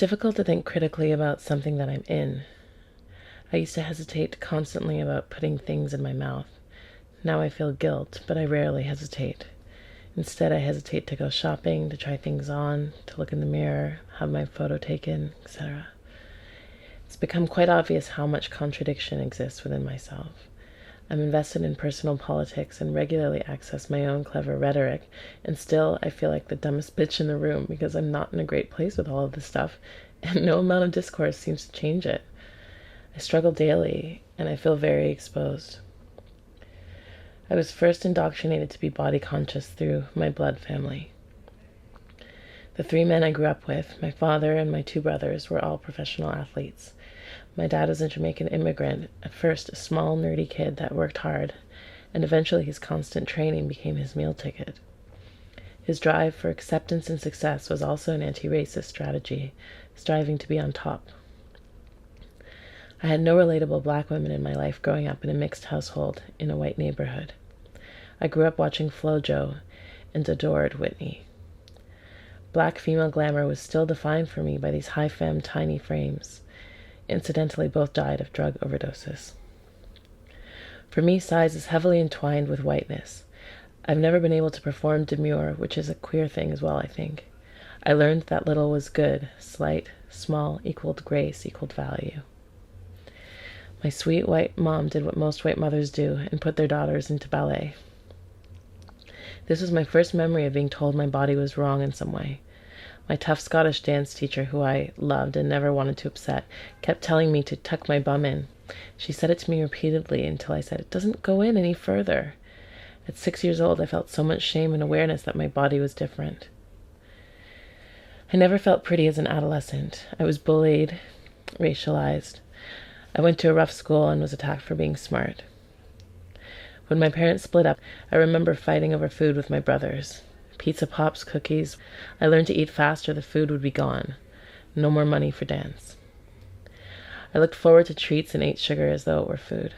difficult to think critically about something that I'm in. I used to hesitate constantly about putting things in my mouth. Now I feel guilt, but I rarely hesitate. Instead, I hesitate to go shopping, to try things on, to look in the mirror, have my photo taken, etc. It's become quite obvious how much contradiction exists within myself. I'm invested in personal politics and regularly access my own clever rhetoric, and still I feel like the dumbest bitch in the room because I'm not in a great place with all of this stuff, and no amount of discourse seems to change it. I struggle daily, and I feel very exposed. I was first indoctrinated to be body conscious through my blood family. The 3 men I grew up with, my father and my 2 brothers, were all professional athletes. My dad was a Jamaican immigrant, at first a small, nerdy kid that worked hard, and eventually his constant training became his meal ticket. His drive for acceptance and success was also an anti-racist strategy, striving to be on top. I had no relatable black women in my life growing up in a mixed household in a white neighborhood. I grew up watching FloJo and adored Whitney. Black female glamour was still defined for me by these high-femme tiny frames. Incidentally, both died of drug overdoses. For me, size is heavily entwined with whiteness. I've never been able to perform demure, which is a queer thing as well, I think. I learned that little was good, slight, small equaled grace equaled value. My sweet white mom did what most white mothers do and put their daughters into ballet. This was my first memory of being told my body was wrong in some way. My tough Scottish dance teacher, who I loved and never wanted to upset, kept telling me to tuck my bum in. She said it to me repeatedly until I said, "It doesn't go in any further." At 6 years old, I felt so much shame and awareness that my body was different. I never felt pretty as an adolescent. I was bullied, racialized. I went to a rough school and was attacked for being smart. When my parents split up, I remember fighting over food with my brothers. Pizza, pops, cookies. I learned to eat fast or the food would be gone. No more money for dance. I looked forward to treats and ate sugar as though it were food.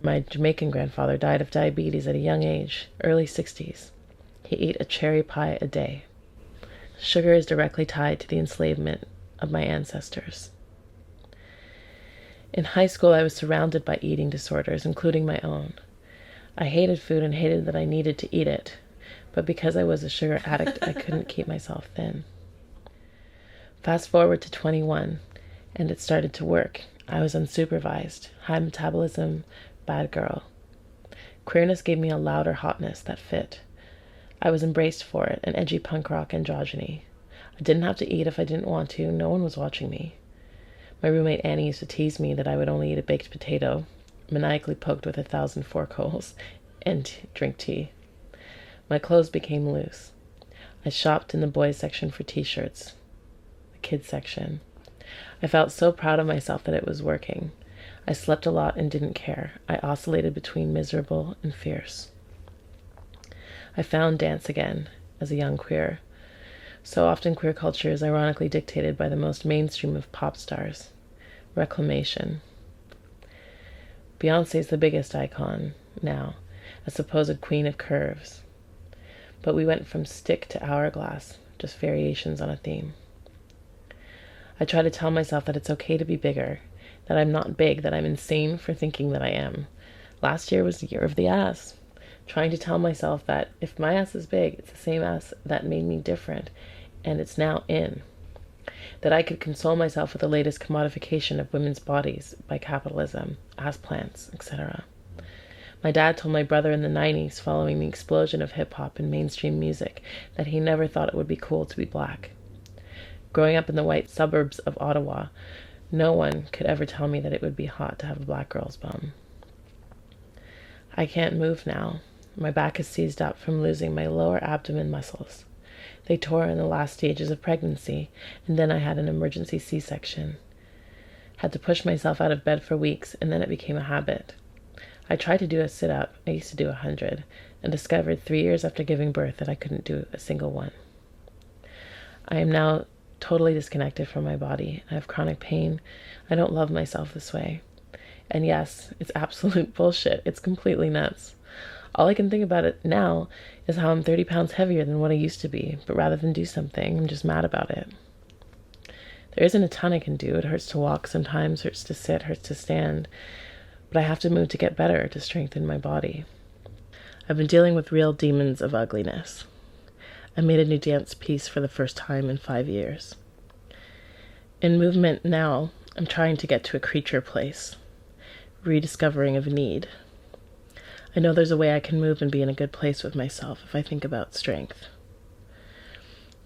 My Jamaican grandfather died of diabetes at a young age, early 60s. He ate a cherry pie a day. Sugar is directly tied to the enslavement of my ancestors. In high school, I was surrounded by eating disorders, including my own. I hated food and hated that I needed to eat it, but because I was a sugar addict, I couldn't keep myself thin. Fast forward to 21, and it started to work. I was unsupervised, high metabolism, bad girl. Queerness gave me a louder hotness that fit. I was embraced for it, an edgy punk rock androgyny. I didn't have to eat if I didn't want to. No one was watching me. My roommate Annie used to tease me that I would only eat a baked potato, maniacally poked with 1,000 fork holes, and drink tea. My clothes became loose. I shopped in the boys' section for t-shirts, the kids' section. I felt so proud of myself that it was working. I slept a lot and didn't care. I oscillated between miserable and fierce. I found dance again as a young queer. So often queer culture is ironically dictated by the most mainstream of pop stars. Reclamation. Beyoncé is the biggest icon now, a supposed queen of curves. But we went from stick to hourglass, just variations on a theme. I try to tell myself that it's okay to be bigger, that I'm not big, that I'm insane for thinking that I am. Last year was the year of the ass. Trying to tell myself that if my ass is big, it's the same ass that made me different, and it's now in. That I could console myself with the latest commodification of women's bodies by capitalism, ass plants, etc. My dad told my brother in the 90s, following the explosion of hip-hop and mainstream music, that he never thought it would be cool to be black. Growing up in the white suburbs of Ottawa, no one could ever tell me that it would be hot to have a black girl's bum. I can't move now. My back is seized up from losing my lower abdomen muscles. They tore in the last stages of pregnancy, and then I had an emergency C-section. Had to push myself out of bed for weeks, and then it became a habit. I tried to do a sit-up, I used to do 100, and discovered 3 years after giving birth that I couldn't do a single one. I am now totally disconnected from my body. I have chronic pain. I don't love myself this way. And yes, it's absolute bullshit. It's completely nuts. All I can think about it now is how I'm 30 pounds heavier than what I used to be, but rather than do something, I'm just mad about it. There isn't a ton I can do. It hurts to walk sometimes, hurts to sit, hurts to stand. But I have to move to get better, to strengthen my body. I've been dealing with real demons of ugliness. I made a new dance piece for the first time in 5 years. In movement now, I'm trying to get to a creature place, rediscovering of need. I know there's a way I can move and be in a good place with myself if I think about strength.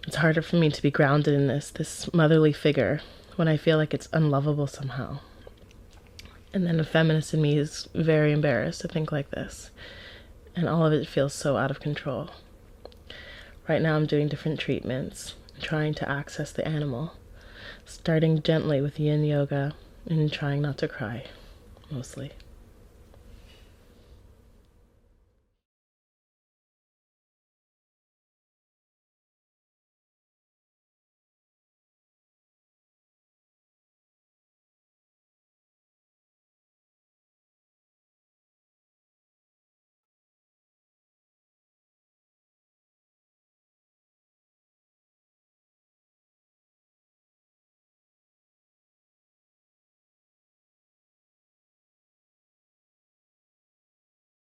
It's harder for me to be grounded in this motherly figure when I feel like it's unlovable somehow. And then a feminist in me is very embarrassed to think like this, and all of it feels so out of control. Right now I'm doing different treatments, trying to access the animal, starting gently with yin yoga and trying not to cry, mostly.